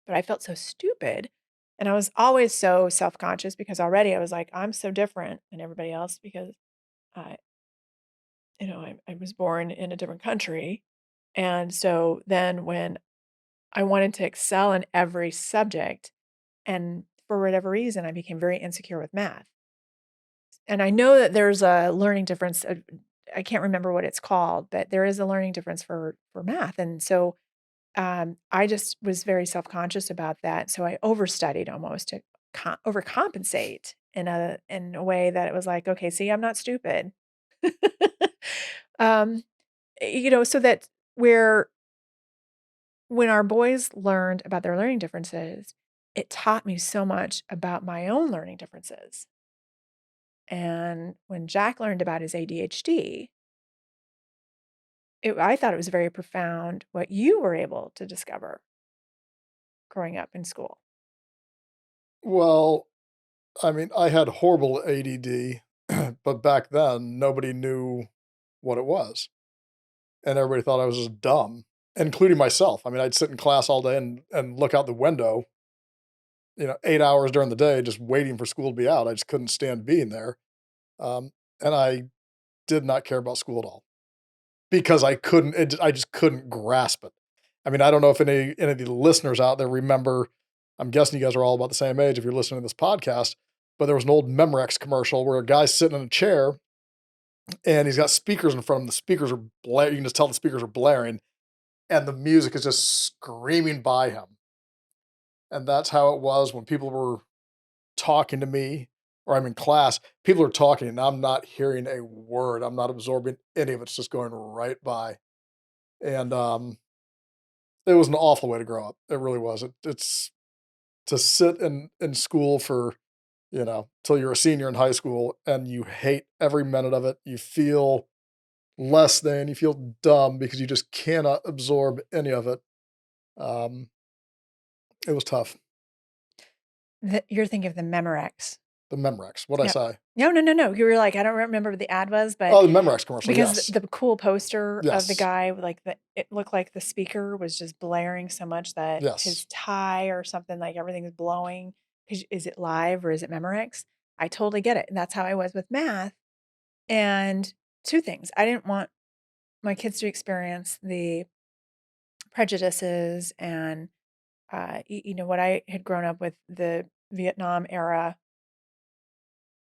But I felt so stupid, and I was always so self-conscious because already I was like, "I'm so different than everybody else because I I was born in a different country." And so then when I wanted to excel in every subject, and for whatever reason, I became very insecure with math. And I know that there's a learning difference, I can't remember what it's called, but there is a learning difference for math, and so I just was very self-conscious about that, so I overstudied almost to overcompensate, in a way that it was like, okay, see, I'm not stupid. um, so that where when our boys learned about their learning differences, it taught me so much about my own learning differences. And when Jack learned about his ADHD, I thought it was very profound what you were able to discover growing up in school. Well, I mean, I had horrible ADD, but back then nobody knew what it was, and everybody thought I was just dumb, including myself. I mean, I'd sit in class all day and look out the window, 8 hours during the day just waiting for school to be out. I just couldn't stand being there, and I did not care about school at all because I just couldn't grasp it. I mean, I don't know if any of the listeners out there remember. I'm guessing you guys are all about the same age if you're listening to this podcast, but there was an old Memorex commercial where a guy's sitting in a chair and he's got speakers in front of him. The speakers are blaring. You can just tell the speakers are blaring, and the music is just screaming by him. And that's how it was when people were talking to me or I'm in class. People are talking and I'm not hearing a word. I'm not absorbing any of it. It's just going right by. And it was an awful way to grow up. It really was. It's to sit in school for till you're a senior in high school and you hate every minute of it. You feel less than, you feel dumb because you just cannot absorb any of it. Um, it was tough. You're thinking of the Memorex. The Memorex, what'd I Yep. say? No, no, no, no. You were like, I don't remember what the ad was, but Oh, the Memorex commercial, because yes. the cool poster of the Yes. guy, like it looked like the speaker was just blaring so much that Yes. his tie or something, like everything was blowing. Is it live or is it Memorex? I totally get it. And that's how I was with math. And two things. I didn't want my kids to experience the prejudices and what I had grown up with, the Vietnam era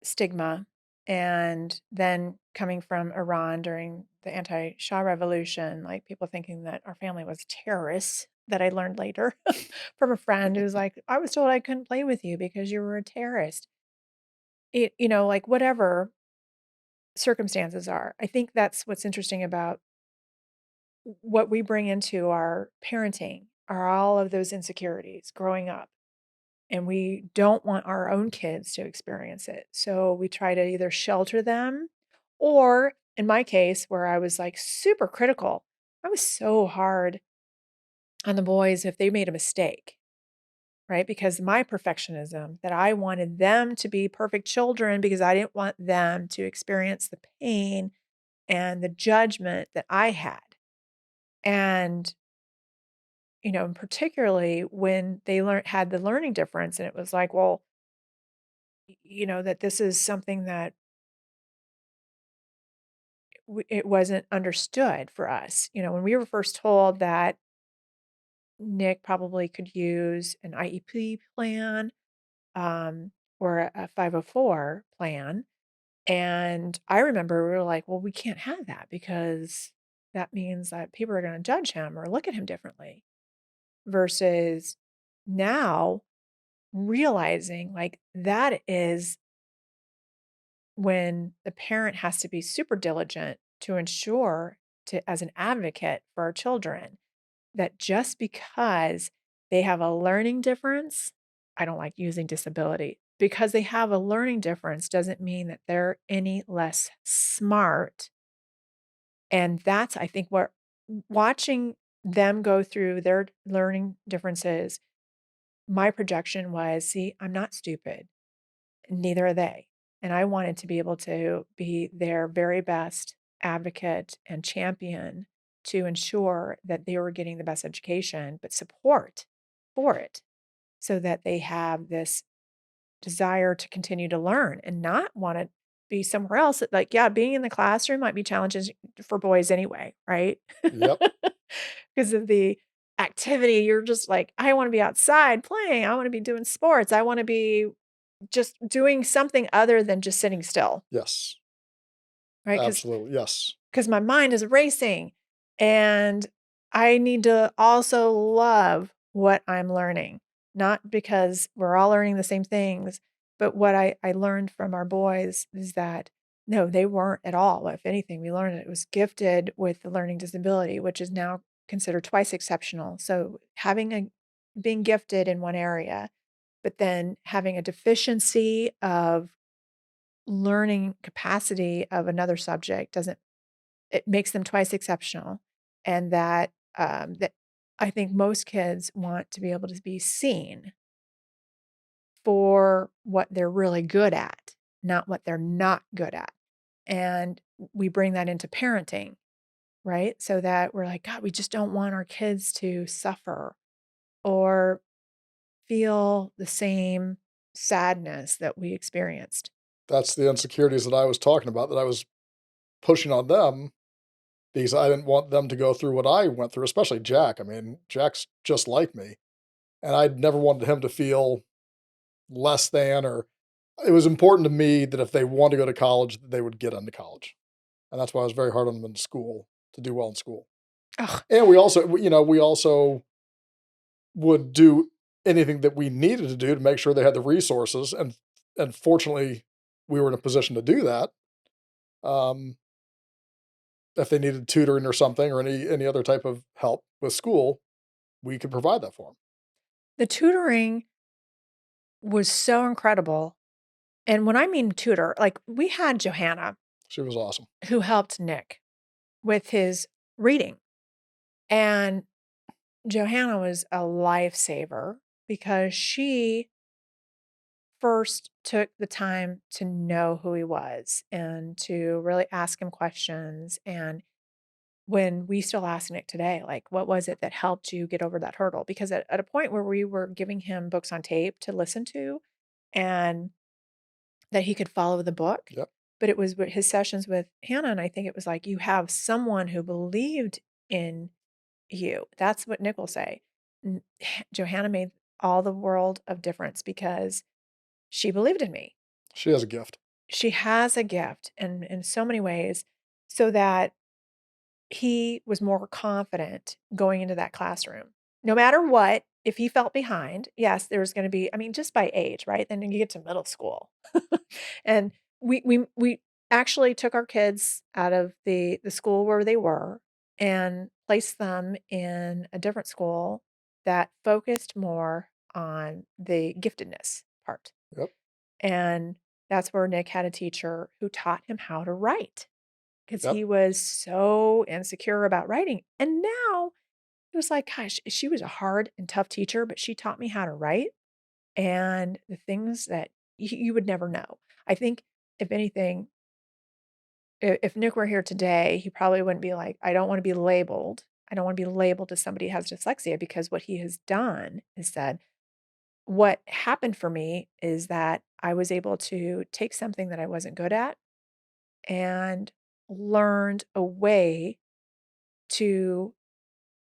stigma, and then coming from Iran during the anti-Shah revolution, like people thinking that our family was terrorists, that I learned later from a friend who's like, I was told I couldn't play with you because you were a terrorist. Like whatever circumstances are. I think that's what's interesting about what we bring into our parenting are all of those insecurities growing up. And we don't want our own kids to experience it. So we try to either shelter them, or in my case, where I was like super critical, I was so hard on the boys if they made a mistake, right? Because my perfectionism, that I wanted them to be perfect children because I didn't want them to experience the pain and the judgment that I had. And and particularly when they had the learning difference, and it was like, well, that this is something that it wasn't understood for us. When we were first told that Nick probably could use an IEP plan, or a 504 plan. And I remember we were like, well, we can't have that because that means that people are going to judge him or look at him differently. Versus now realizing like that is when the parent has to be super diligent to ensure, as an advocate for our children, that just because they have a learning difference, I don't like using disability, because they have a learning difference doesn't mean that they're any less smart. And that's, I think, what watching them go through their learning differences, my projection was, see, I'm not stupid. Neither are they. And I wanted to be able to be their very best advocate and champion to ensure that they were getting the best education, but support for it so that they have this desire to continue to learn and not want to be somewhere else. Like, yeah, being in the classroom might be challenges for boys anyway, right? Yep. Because of the activity, you're just like, I want to be outside playing. I want to be doing sports. I want to be just doing something other than just sitting still, Yes. right? Absolutely. Yes. Because my mind is racing, and I need to also love what I'm learning, not because we're all learning the same things, But what I learned from our boys is that, no, they weren't at all. If anything, we learned that it was gifted with the learning disability, which is now considered twice exceptional. So having a being gifted in one area, but then having a deficiency of learning capacity of another subject doesn't it makes them twice exceptional. And that I think most kids want to be able to be seen for what they're really good at, not what they're not good at. And we bring that into parenting, right? So that we're like, God, we just don't want our kids to suffer or feel the same sadness that we experienced. That's the insecurities that I was talking about, that I was pushing on them because I didn't want them to go through what I went through, especially Jack. I mean, Jack's just like me, and I'd never wanted him to feel less than, or it was important to me that if they want to go to college, that they would get into college. And that's why I was very hard on them in school to do well in school. Ugh, And we also would do anything that we needed to do to make sure they had the resources, and fortunately, we were in a position to do that. Um, if they needed tutoring or something, or any other type of help with school, we could provide that for them. the tutoring was so incredible. And when I mean tutor, like we had Johanna She was awesome. who helped Nick with his reading. And Johanna was a lifesaver because she first took the time to know who he was and to really ask him questions. And when we still ask Nick today, like, what was it that helped you get over that hurdle? Because at a point where we were giving him books on tape to listen to and that he could follow the book, Yep. but it was with his sessions with Hannah, and I think it was like, you have someone who believed in you. That's what Nick will say. N Johanna made all the world of difference because she believed in me. She has a gift. She has a gift in so many ways so that he was more confident going into that classroom. No matter what, if he felt behind, yes, there's gonna be I mean, just by age, right? Then you get to middle school. And we actually took our kids out of the school where they were and placed them in a different school that focused more on the giftedness part. Yep. And that's where Nick had a teacher who taught him how to write because Yep. he was so insecure about writing. And now he was like, gosh, she was a hard and tough teacher, but she taught me how to write and the things that you would never know. I think, if anything, if Nick were here today, he probably wouldn't be like, I don't want to be labeled. I don't want to be labeled as somebody who has dyslexia because what he has done is said, what happened for me is that I was able to take something that I wasn't good at and learned a way to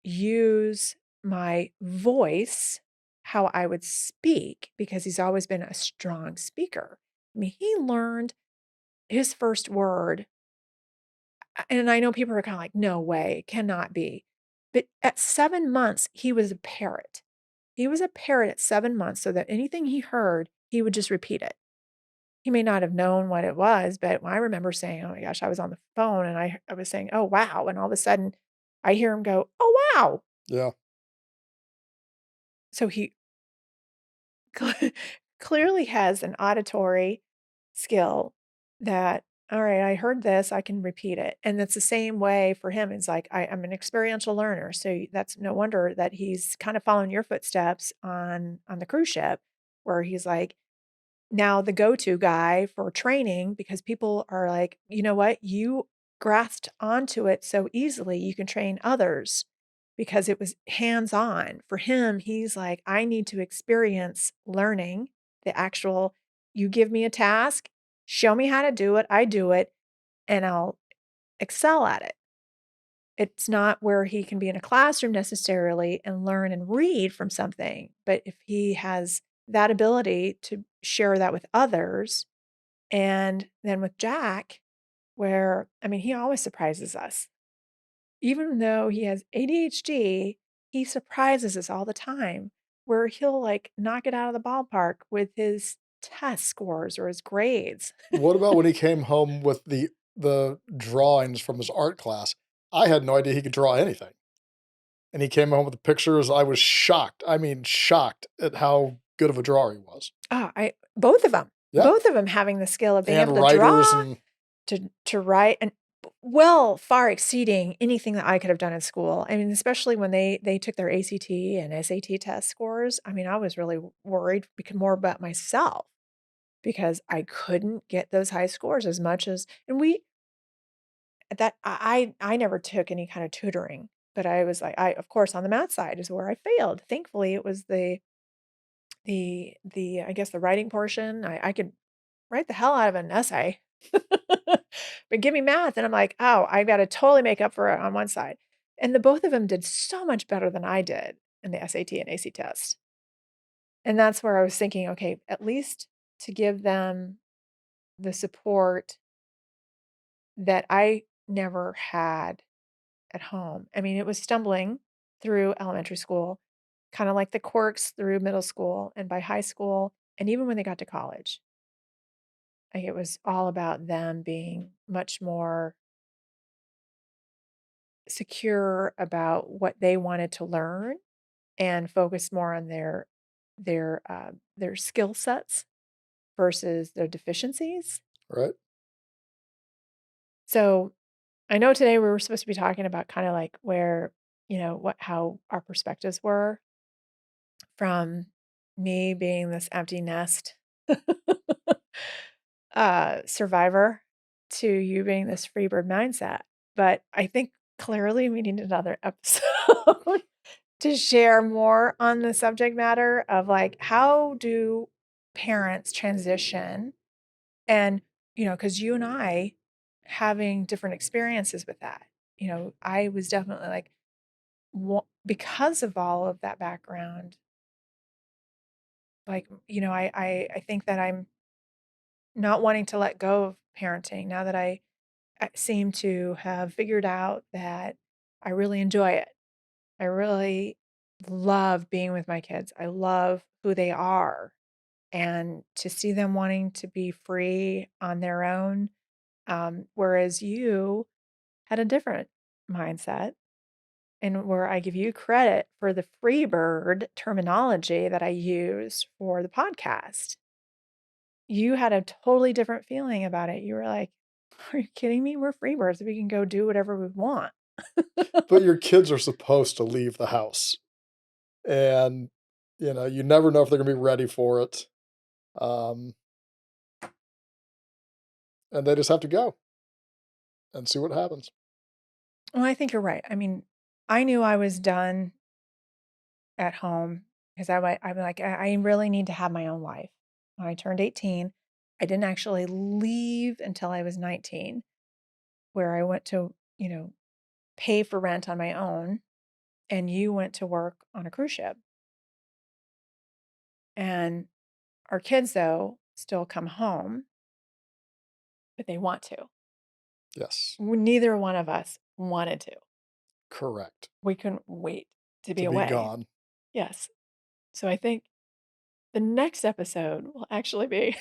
use my voice, how I would speak, because he's always been a strong speaker. I mean, he learned his first word, and I know people are kind of like, no way, cannot be. But at 7 months, he was a parrot. He was a parrot at 7 months, so that anything he heard, he would just repeat it. He may not have known what it was, but I remember saying, oh my gosh, I was on the phone and I was saying, oh wow. And all of a sudden I hear him go, oh wow. Yeah. So he cle clearly has an auditory skill that, "All right, I heard this, I can repeat it." And it's the same way for him, it's like, I'm an experiential learner, so that's no wonder that he's kind of following your footsteps on the cruise ship, where he's like, now the go-to guy for training because people are like, "You know what? You grasped onto it so easily, you can train others," because it was hands-on. For him, he's like, "I need to experience learning the actual you give me a task, show me how to do it, I do it, and I'll excel at it." It's not where he can be in a classroom necessarily and learn and read from something, but if he has that ability to share that with others, and then with Jack, where I mean, he always surprises us. Even though he has ADHD, he surprises us all the time, where he'll like knock it out of the ballpark with his test scores or his grades. What about when he came home with the drawings from his art class? I had no idea he could draw anything, and he came home with the pictures. I was shocked. I mean, shocked at how good of a drawer he was. I both of them, Yeah, having the skill of being and able to writers draw, and to write, and well, far exceeding anything that I could have done in school. I mean, especially when they took their ACT and SAT test scores. I mean, I was really worried more about myself because I couldn't get those high scores as much as, and we that I never took any kind of tutoring, but I was like, I of course on the math side is where I failed. Thankfully, it was the I guess the writing portion. I could write the hell out of an essay. But give me math, and I'm like, "Oh, I gotta totally make up for it on one side." And the both of them did so much better than I did in the SAT and AC test. And that's where I was thinking, okay, at least to give them the support that I never had at home. I mean, it was stumbling through elementary school, kinda like the quirks through middle school and by high school, and even when they got to college. Like, it was all about them being much more secure about what they wanted to learn and focus more on their skill sets versus their deficiencies. right, So, I know today we were supposed to be talking about kinda like where, what how our perspectives were from me being this empty nest survivor to you being this free bird mindset. But I think clearly we need another episode to share more on the subject matter of like how do parents transition and because you and I having different experiences with that. I was definitely like because of all of that background, like I think that I'm not wanting to let go of parenting now that I seem to have figured out that I really enjoy it. I really love being with my kids. I love who they are. And to see them wanting to be free on their own, whereas you had a different mindset, and where I give you credit for the free bird terminology that I use for the podcast. You had a totally different feeling about it. You were like, "Are you kidding me? We're free birds. We can go do whatever we want." but your kids are supposed to leave the house, and, you never know if they're gonna be ready for it, um, and they just have to go and see what happens. Well, I think you're right. I mean, I knew I was done at home because I'm like, I really need to have my own life. When I turned 18, I didn't actually leave until I was 19, where I went to, pay for rent on my own, and you went to work on a cruise ship. And our kids, though, still come home, but they want to. Yes, Neither one of us wanted to. correct, We couldn't wait to be to be away. gone. Yes. So I think the next episode will actually be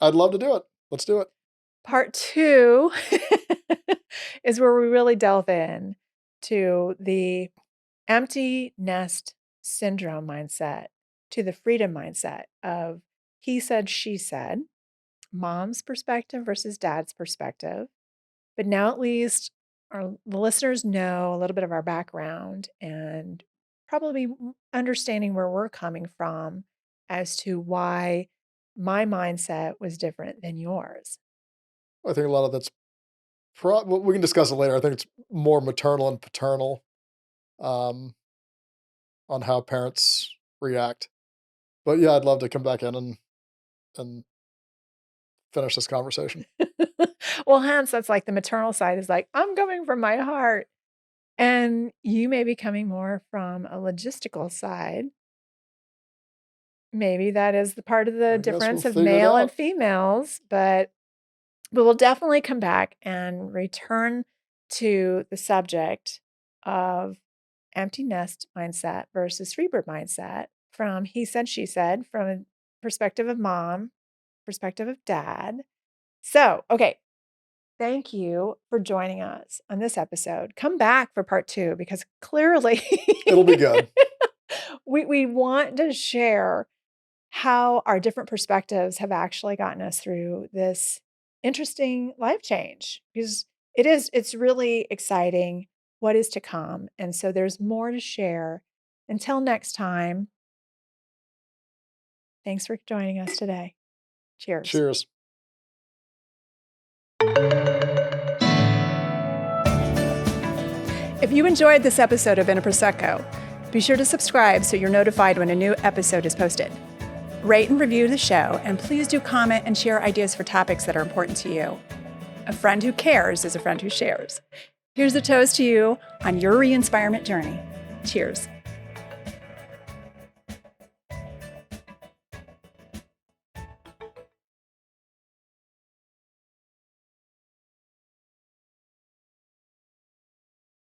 I'd love to do it. Let's do it. part 2 is where we really delve in to the empty nest syndrome mindset, to the freedom mindset of he said, she said, mom's perspective versus dad's perspective. But now at least the listeners know a little bit of our background and probably understanding where we're coming from as to why my mindset was different than yours. I think a lot of that's well, we can discuss it later. I think it's more maternal and paternal, um, on how parents react. But yeah, I'd love to come back in and finish this conversation. Well, hence that's like the maternal side is like, I'm coming from my heart. And you may be coming more from a logistical side. Maybe that is the part of the I guess we'll difference of figure it male and out. females, but we will definitely come back and return to the subject of empty nest mindset versus freebird mindset from he said, she said, from perspective of mom, perspective of dad. So, okay. Thank you for joining us on this episode. Come back for part 2 because clearly It'll be good. we want to share how our different perspectives have actually gotten us through this interesting life change because it's really exciting what is to come. And so there's more to share. Until next time, thanks for joining us today. Cheers. Cheers. If you enjoyed this episode of A Prosecco, be sure to subscribe so you're notified when a new episode is posted. Rate and review the show, and please do comment and share ideas for topics that are important to you. A friend who cares is a friend who shares. Here's a toast to you on your re-inspirement journey. Cheers.